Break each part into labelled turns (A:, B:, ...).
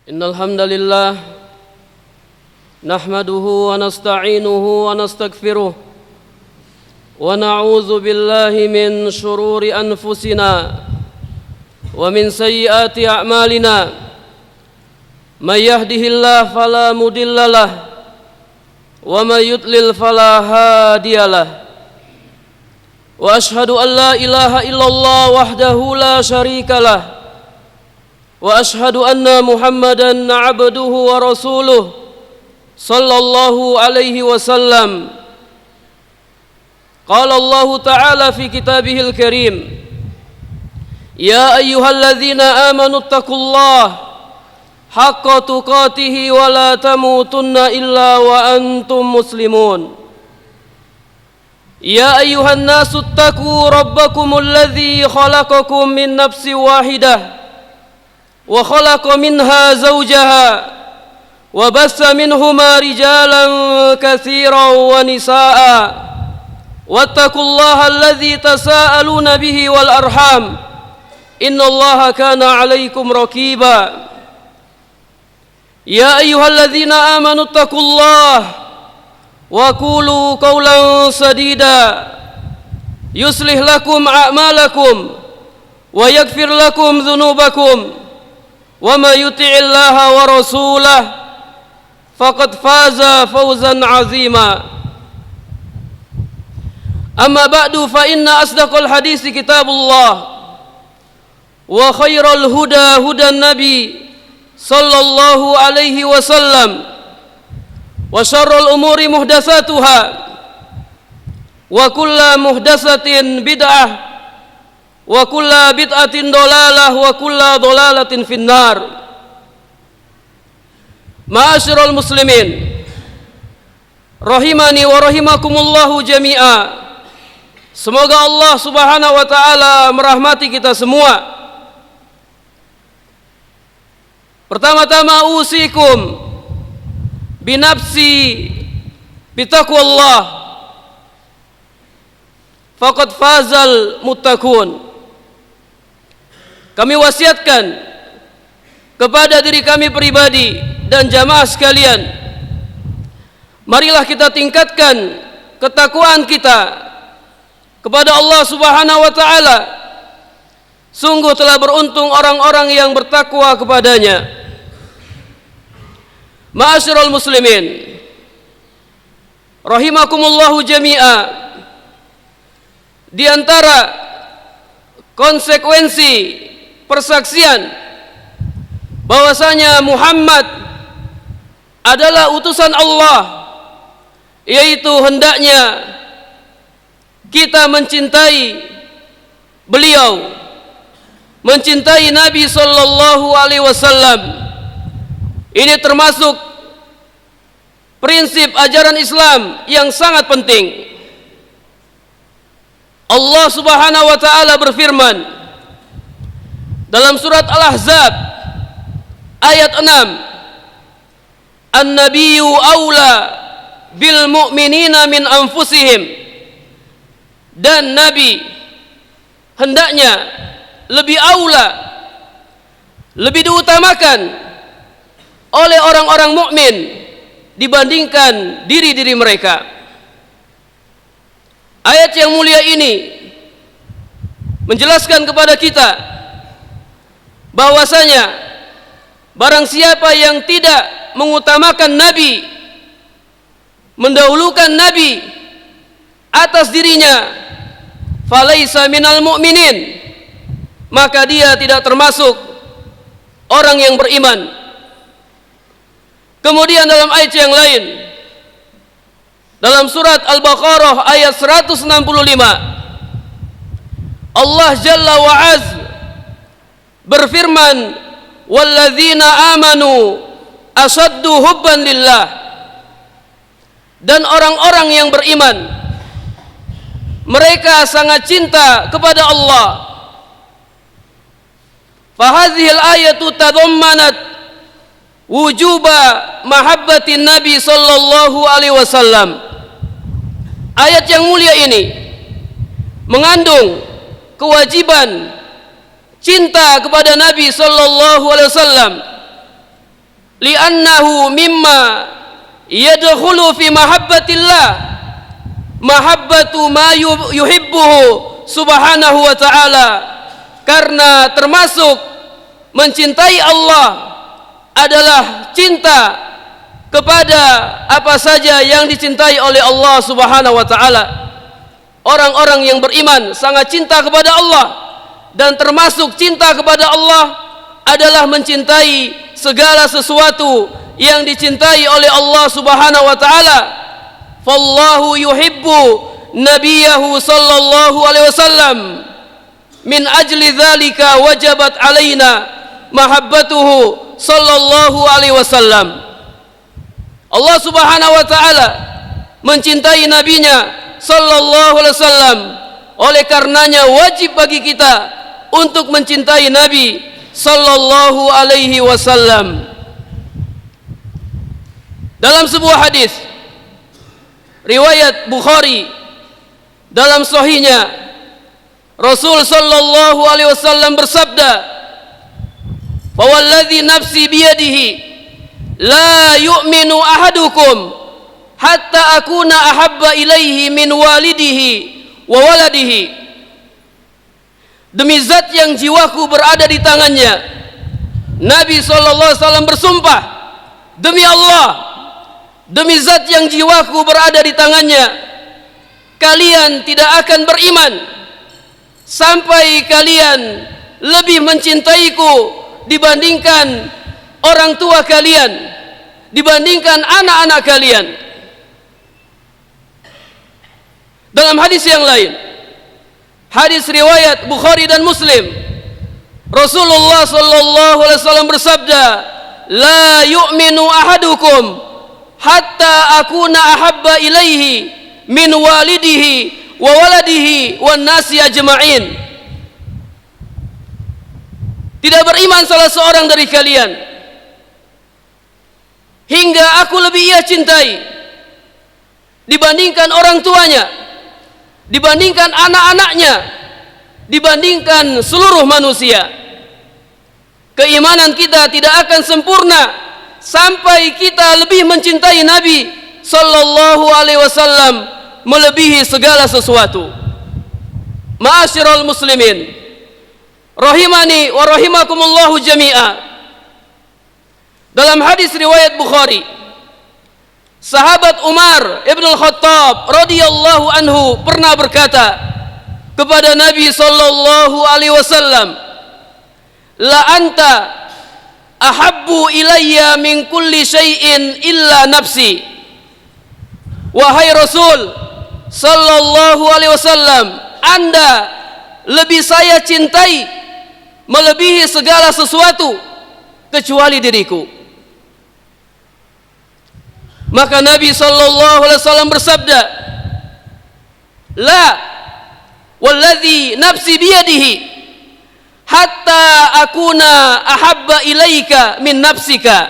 A: Innal hamdalillah nahmaduhu wa nasta'inuhu wa nastaghfiruh wa na'udzu billahi min shururi anfusina wa min sayyiati a'malina may yahdihillahu fala mudhillalah wa may yudlil fala hadiyalah wa ashhadu an la ilaha illallah wahdahu la syarikalah wa ashhadu anna Muhammadan abduhu wa rasuluh sallallahu alaihi wasallam. Qala Allah ta'ala fi kitabihil karim, ya ayyuhalladzina amanu taqullaha haqqa tuqatih wa la tamutunna illa wa antum muslimun. Ya ayyuhan nasu taqu rabbakumul ladzi khalaqakum min nafsin wahidah wa khalaqa minha zawjaha wa bassa minhuma rijalan katsiran wa nisaa'a wattaqullaha alladzi tasaaluna bihi wal arham innallaha kana 'alaikum raqiba. Ya ayyuhalladzina amanu taqullaha wa qulu qawlan sadida yuslih lakum a'malakum wa yaghfir lakum dhunubakum wa may yuti'illaha wa rasulahu faqad faza fawzan 'azima. Amma ba'du, fa inna asdaqal hadisi kitabullah wa khairal huda hudan nabi sallallahu alaihi wasallam wa syarrul umuri muhdatsatuha wa kullu muhdatsatin bid'ah wa kullu bid'atin dhalalah wa kullu dhalalatin finnar. Ma'asyiral muslimin rahimani wa rahimakumullahu jami'a. Semoga Allah Subhanahu wa taala merahmati kita semua. Pertama-tama usikum binafsi bitaqwallah faqad fazal muttaqun. Kami wasiatkan kepada diri kami pribadi dan jamaah sekalian, marilah kita tingkatkan ketakwaan kita kepada Allah Subhanahu wa taala. Sungguh telah beruntung orang-orang yang bertakwa kepadanya. Ma'asyiral muslimin rahimakumullahu jami'a, di antara konsekuensi persaksian bahwasanya Muhammad adalah utusan Allah, yaitu hendaknya kita mencintai beliau, mencintai Nabi sallallahu alaihi wasallam. Ini termasuk prinsip ajaran Islam yang sangat penting. Allah Subhanahu wa taala berfirman dalam surat Al-Ahzab ayat 6, An-nabiyyu aula bil mu'minina min anfusihim, dan Nabi hendaknya lebih aula, lebih diutamakan oleh orang-orang mukmin dibandingkan diri-diri mereka. Ayat yang mulia ini menjelaskan kepada kita bahwasanya barang siapa yang tidak mengutamakan Nabi, mendahulukan Nabi atas dirinya, falaisa minal mu'minin, maka dia tidak termasuk orang yang beriman. Kemudian dalam ayat yang lain, dalam surat Al-Baqarah ayat 165, Allah Jalla wa Az berfirman, walladzina amanu asaddu hubban lillah, dan orang-orang yang beriman mereka sangat cinta kepada Allah. Fahadhil ayatu tadammanat wujuba mahabbatin Nabi sallallahu alaihi wasallam. Ayat yang mulia ini mengandung kewajiban cinta kepada Nabi sallallahu alaihi wasallam, li'annahu mimma yadkhulu fi mahabbatillah mahabbatu ma yuhibbuhu subhanahu wa ta'ala, karena termasuk mencintai Allah adalah cinta kepada apa saja yang dicintai oleh Allah subhanahu wa ta'ala. Orang-orang yang beriman sangat cinta kepada Allah, dan termasuk cinta kepada Allah adalah mencintai segala sesuatu yang dicintai oleh Allah subhanahu wa ta'ala. Fallahu yuhibbu nabiyahu sallallahu alaihi wasallam, min ajli dzalika wajabat alaina mahabbatuhu sallallahu alaihi wasallam. Allah subhanahu wa ta'ala mencintai nabinya sallallahu alaihi wasallam, oleh karenanya wajib bagi kita untuk mencintai Nabi sallallahu alaihi wasallam. Dalam sebuah hadis riwayat Bukhari dalam sahihnya, Rasul sallallahu alaihi wasallam bersabda, "Fawalladzi nafsi biyadihi la yu'minu ahadukum hatta akuna ahabba ilaihi min walidihi wa waladihi." Demi zat yang jiwaku berada di tangannya, Nabi SAW bersumpah, demi Allah, demi zat yang jiwaku berada di tangannya, kalian tidak akan beriman sampai kalian lebih mencintaiku dibandingkan orang tua kalian, dibandingkan anak-anak kalian. Dalam hadis yang lain, hadis riwayat Bukhari dan Muslim, Rasulullah sallallahu alaihi wasallam bersabda, "La yu'minu ahadukum hatta akuna ahabba ilaihi min walidihi wa waladihi wan nasi ajma'in." Tidak beriman salah seorang dari kalian hingga aku lebih ia cintai dibandingkan orang tuanya, dibandingkan anak-anaknya, dibandingkan seluruh manusia. Keimanan kita tidak akan sempurna sampai kita lebih mencintai Nabi sallallahu alaihi wasallam melebihi segala sesuatu. Ma'asyiral muslimin, rahimani wa rahimakumullahu jami'a. Dalam hadis riwayat Bukhari, sahabat Umar ibn al-Khattab radhiyallahu anhu pernah berkata kepada Nabi sallallahu alaihi wasallam, "La anta ahabbu ilayya min kulli syai'in illa nafsi." Wahai Rasul sallallahu alaihi wasallam, Anda lebih saya cintai melebihi segala sesuatu kecuali diriku. Maka Nabi sallallahu alaihi wasallam bersabda, "La walladzi nafsi biyadihi hatta akuna ahabba ilaika min nafsika."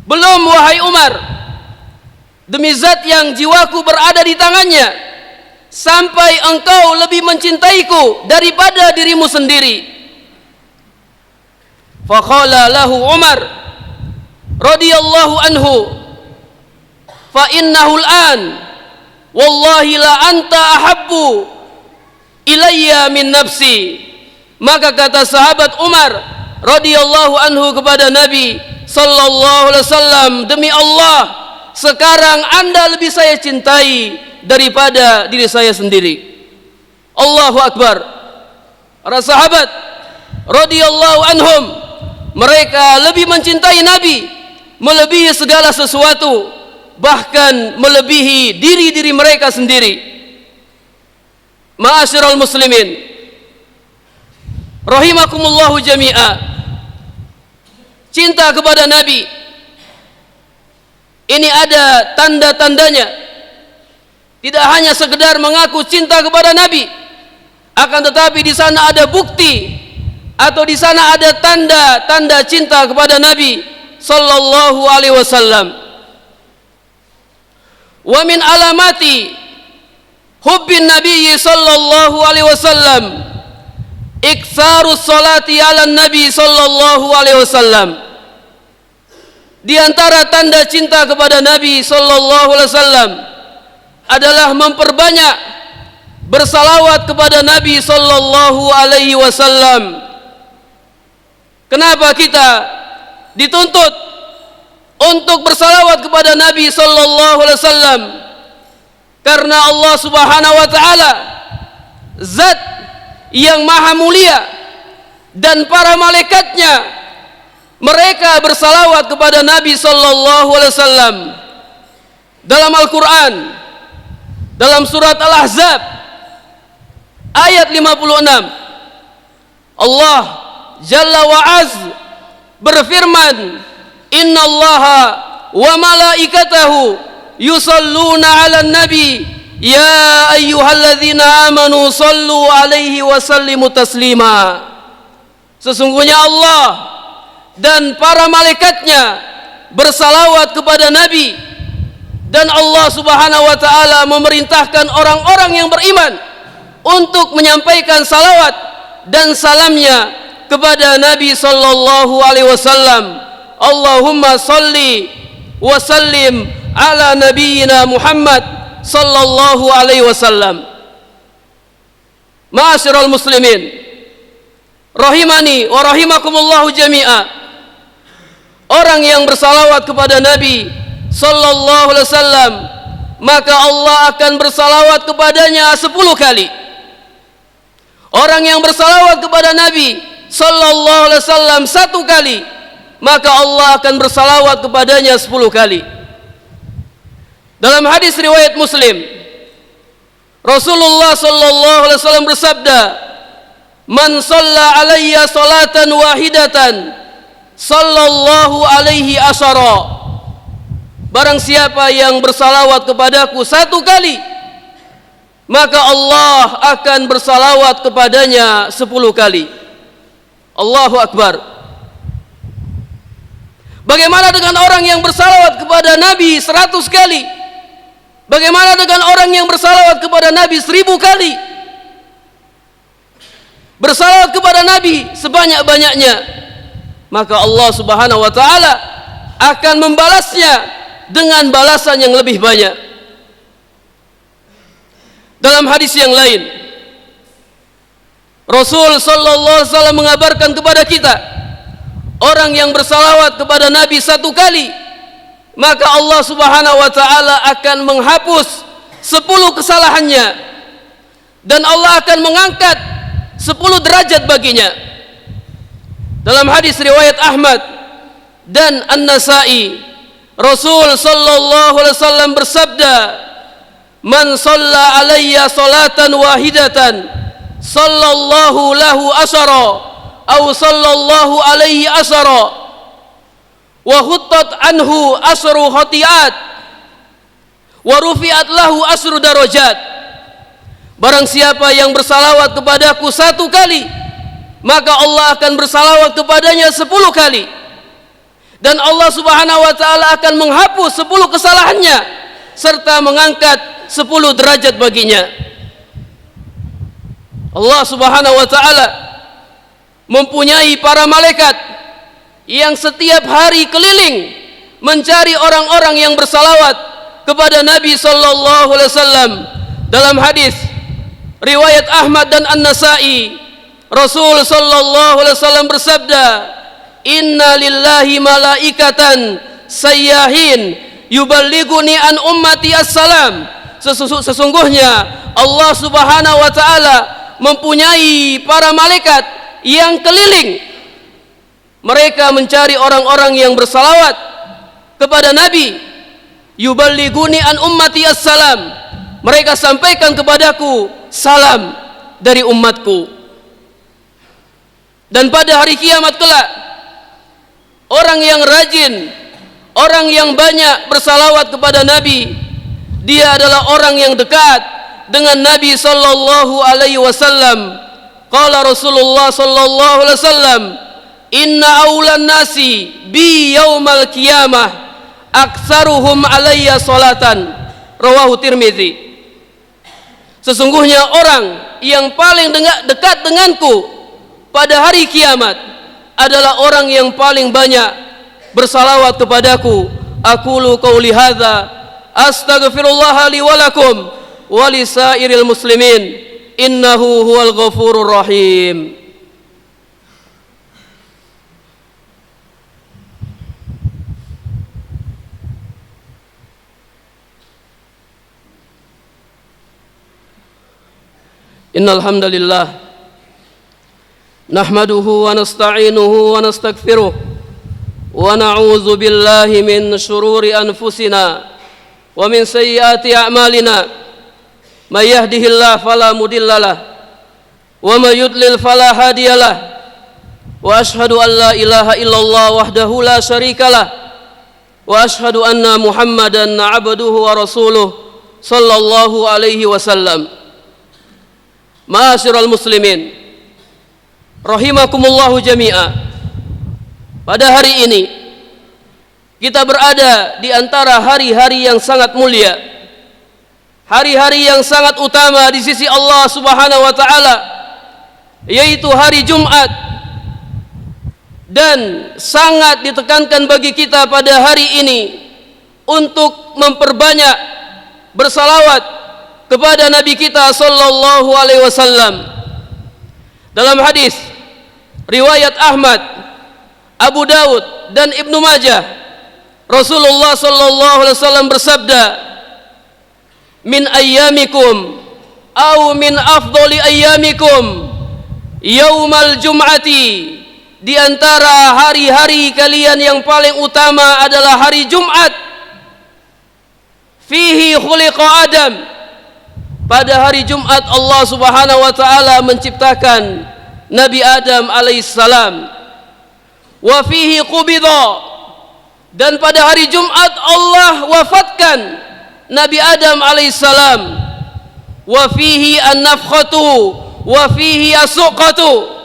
A: Belum wahai Umar, demi zat yang jiwaku berada di tangannya, sampai engkau lebih mencintaiku daripada dirimu sendiri. Faqala lahu Umar radhiyallahu anhu, "Fa innahu al-an wallahi la anta ahabbu ilayya min nafsi." Maka kata sahabat Umar radhiyallahu anhu kepada Nabi sallallahu alaihi wasallam, "Demi Allah, sekarang Anda lebih saya cintai daripada diri saya sendiri." Allahu Akbar. Para sahabat radhiyallahu anhum, mereka lebih mencintai Nabi melebihi segala sesuatu, bahkan melebihi diri-diri mereka sendiri. Ma'asyiral muslimin rahimakumullahu jami'a, cinta kepada Nabi ini ada tanda-tandanya. Tidak hanya sekedar mengaku cinta kepada Nabi, akan tetapi di sana ada bukti atau di sana ada tanda-tanda cinta kepada Nabi sallallahu alaihi wasallam. Wa min alamati hubbin Nabi sallallahu alaihi wasallam Iktsarus salati ala Nabi sallallahu alaihi wasallam. Di antara tanda cinta kepada Nabi sallallahu alaihi wasallam adalah memperbanyak bersalawat kepada Nabi sallallahu alaihi wasallam. Kenapa kita dituntut untuk bersalawat kepada Nabi sallallahu alaihi wasallam? Karena Allah Subhanahu wa taala zat yang maha mulia dan para malaikatnya mereka bersalawat kepada Nabi sallallahu alaihi wasallam. Dalam Al-Qur'an, dalam surat Al-Ahzab ayat 56, Allah Jalla wa Az berfirman, "Innallaha wa malaikatahu yusalluna 'alan nabi ya ayyuhalladzina amanu sallu 'alaihi wa sallimu taslima." Sesungguhnya Allah dan para malaikatnya bersalawat kepada Nabi, dan Allah Subhanahu wa taala memerintahkan orang-orang yang beriman untuk menyampaikan salawat dan salamnya kepada Nabi sallallahu alaihi wasallam. Allahumma salli wa sallim ala nabiyyina Muhammad sallallahu alaihi wasallam. Ma'asyiral muslimin rahimani wa rahimakumullahu jami'a. Orang yang bersalawat kepada Nabi sallallahu alaihi wasallam, maka Allah akan bersalawat kepadanya 10 kali. Orang yang bersalawat kepada Nabi sallallahu alaihi wasallam 1 kali, maka Allah akan bersalawat kepadanya 10 kali. Dalam hadis riwayat Muslim, Rasulullah sallallahu alaihi wasallam bersabda, "Man shalla alayya salatan wahidatan sallallahu alaihi asyara." Barang siapa yang bersalawat kepadaku 1 kali, maka Allah akan bersalawat kepadanya 10 kali. Allahu Akbar. Bagaimana dengan orang yang bersalawat kepada Nabi 100 kali? Bagaimana dengan orang yang bersalawat kepada Nabi 1000 kali? Bersalawat kepada Nabi sebanyak-banyaknya, maka Allah Subhanahu wa taala akan membalasnya dengan balasan yang lebih banyak. Dalam hadis yang lain, Rasul sallallahu alaihi wasallam mengabarkan kepada kita, orang yang bersalawat kepada Nabi 1 kali, maka Allah Subhanahu wa taala akan menghapus 10 kesalahannya, dan Allah akan mengangkat 10 derajat baginya. Dalam hadis riwayat Ahmad dan An-Nasa'i, Rasul sallallahu alaihi wasallam bersabda, "Man shalla alayya salatan wahidatan sallallahu lahu asyara aw sallallahu alaihi asyara wa huttat anhu asru khati'at wa rufi'at lahu asru darajat." Barang siapa yang bersalawat kepadaku 1 kali, maka Allah akan bersalawat kepadanya 10 kali, dan Allah Subhanahu wa taala akan menghapus 10 kesalahannya serta mengangkat 10 derajat baginya. Allah Subhanahu wa taala mempunyai para malaikat yang setiap hari keliling mencari orang-orang yang bersalawat kepada Nabi sallallahu alaihi wasallam. Dalam hadis riwayat Ahmad dan An-Nasa'i, Rasul sallallahu alaihi wasallam bersabda, "Inna lillahi malaikatan sayyahin yuballighuni an ummati assalam." Sesungguhnya Allah Subhanahu wa taala mempunyai para malaikat yang keliling, mereka mencari orang-orang yang bersalawat kepada Nabi. Yuballighuni an ummati assalam, mereka sampaikan kepadaku salam dari umatku. Dan pada hari kiamat kelak, orang yang rajin, orang yang banyak bersalawat kepada Nabi, dia adalah orang yang dekat dengan Nabi sallallahu alaihi wasallam. Qala Rasulullah sallallahu alaihi wasallam, "Inna awlan nasi bi yaumal qiyamah aktsaruhum alayya salatan." Rawahu Tirmizi. Sesungguhnya orang yang paling dekat denganku pada hari kiamat adalah orang yang paling banyak bersalawat kepadaku. Aqulu qauli hadza astaghfirullah li wa lakum wa lisairil muslimin innahu huwal ghafurur rahim. Innal hamdalillah nahmaduhu wa nasta'inuhu wa nastaghfiruh wa na'udzu billahi min shururi anfusina wa min sayyiati a'malina may yahdihillahu fala mudhillalah wa may yudlil fala hadiyalah wa ashhadu an la ilaha illallah wahdahu la syarikalah wa ashhadu anna Muhammadan 'abduhu wa rasuluh sallallahu alaihi wasallam. Ma'asyiral muslimin rahimakumullahu jami'a. Pada hari ini kita berada di antara hari-hari yang sangat mulia, hari-hari yang sangat utama di sisi Allah Subhanahu wa taala, yaitu hari Jumat. Dan sangat ditekankan bagi kita pada hari ini untuk memperbanyak bersalawat kepada Nabi kita sallallahu alaihi wasallam. Dalam hadis riwayat Ahmad, Abu Daud dan Ibnu Majah, Rasulullah sallallahu alaihi wasallam bersabda, "Min ayyamikum aw min afdali ayyamikum yaumal jum'ati." Di antara hari-hari kalian yang paling utama adalah hari Jumat. Fihi khuliqa Adam. Pada hari Jumat Allah Subhanahu wa taala menciptakan Nabi Adam alaihissalam. Wa fihi qubida. Dan pada hari Jumat Allah wafatkan Nabi Adam alaihissalam. Wa fihi an-nafkhatu wa fihi as-suqatu.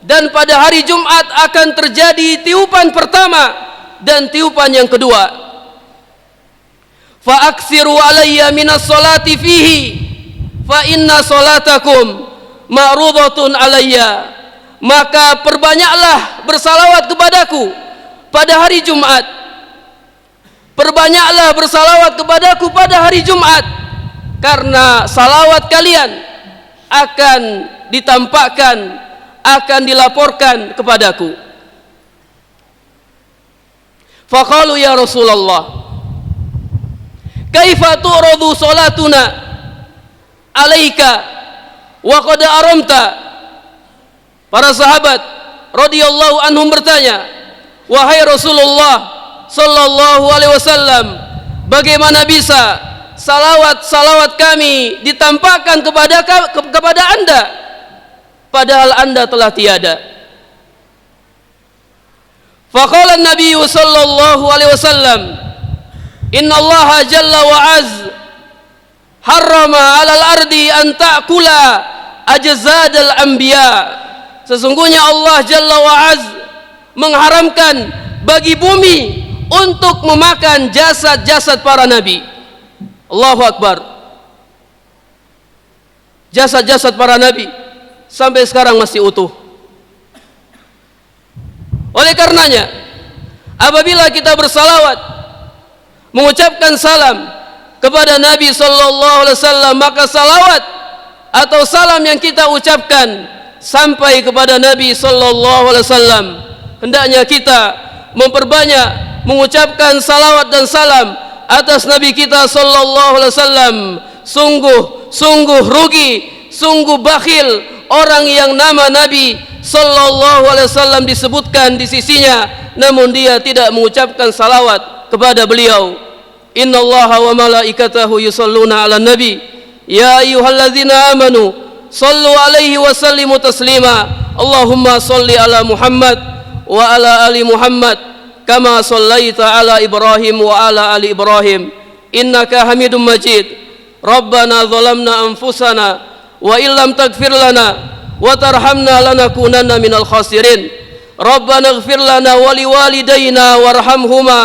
A: Dan pada hari Jumat akan terjadi tiupan pertama dan tiupan yang kedua. Fa aksiru alayya minas salati fihi fa inna salatakum ma'rudatun alayya. Maka perbanyaklah bersalawat kepadaku pada hari Jumat. Perbanyaklah bersalawat kepadaku pada hari Jumat, karena salawat kalian akan ditampakkan, akan dilaporkan kepadaku. Faqalu ya Rasulullah, kaifa tu'radu salatuna alaika wa qad aramta. Para sahabat radhiyallahu anhum bertanya, wahai Rasulullah sallallahu alaihi wasallam, bagaimana bisa salawat kami ditampakkan kepada Anda padahal Anda telah tiada? Faqala an-nabiy sallallahu alaihi wasallam, inna Allah jalla wa az harrama 'alal ardi an ta'kula ajzadal anbiya. Sesungguhnya Allah jalla wa az mengharamkan bagi bumi untuk memakan jasad-jasad para nabi. Allahu akbar. Jasad-jasad para nabi sampai sekarang masih utuh. Oleh karenanya, apabila kita bersalawat, mengucapkan salam kepada Nabi sallallahu alaihi wasallam, maka salawat atau salam yang kita ucapkan sampai kepada Nabi sallallahu alaihi wasallam, hendaknya kita memperbanyak mengucapkan salawat dan salam atas Nabi kita sallallahu alaihi wasallam. Sungguh rugi, sungguh bakhil orang yang nama Nabi sallallahu alaihi wasallam disebutkan di sisinya namun dia tidak mengucapkan salawat kepada beliau. Innallaha wa malaikatahu yusholluna 'alan nabi ya ayyuhalladzina amanu shallu 'alaihi wa sallimu taslima. Allahumma shalli 'ala Muhammad wa 'ala ali Muhammad kama shallaita 'ala Ibrahim wa 'ala ali Ibrahim innaka Hamidum Majid. Rabbana zalamna anfusana wa illam taghfir lana wa tarhamna lanakunanna minal khasirin. Rabbana ighfir lana wa liwalidayna warhamhuma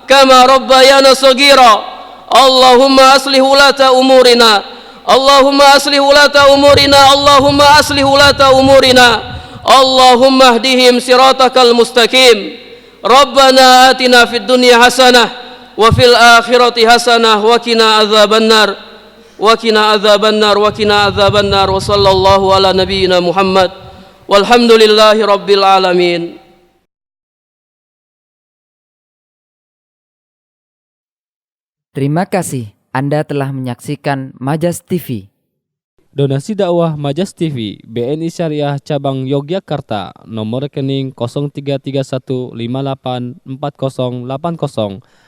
A: kama rabbayana saghira. Allahumma aslih ulata umurina, Allahumma aslih ulata umurina, Allahumma aslih ulata umurina, Allahumma hdihim siratakal mustaqim. Rabbana atina fid dunya hasanah wa fil akhirati hasanah wa qina adzabannar wa qina adzabannar wa qina adzabannar wa sallallahu ala nabiyyina Muhammad walhamdulillahi rabbil alamin.
B: Terima kasih Anda telah menyaksikan Majas TV.
C: Donasi dakwah Majas TV BNI Syariah Cabang Yogyakarta, nomor rekening 0331584080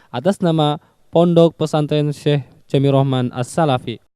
C: atas nama Pondok Pesantren Syekh Jamirohman As-Salafi.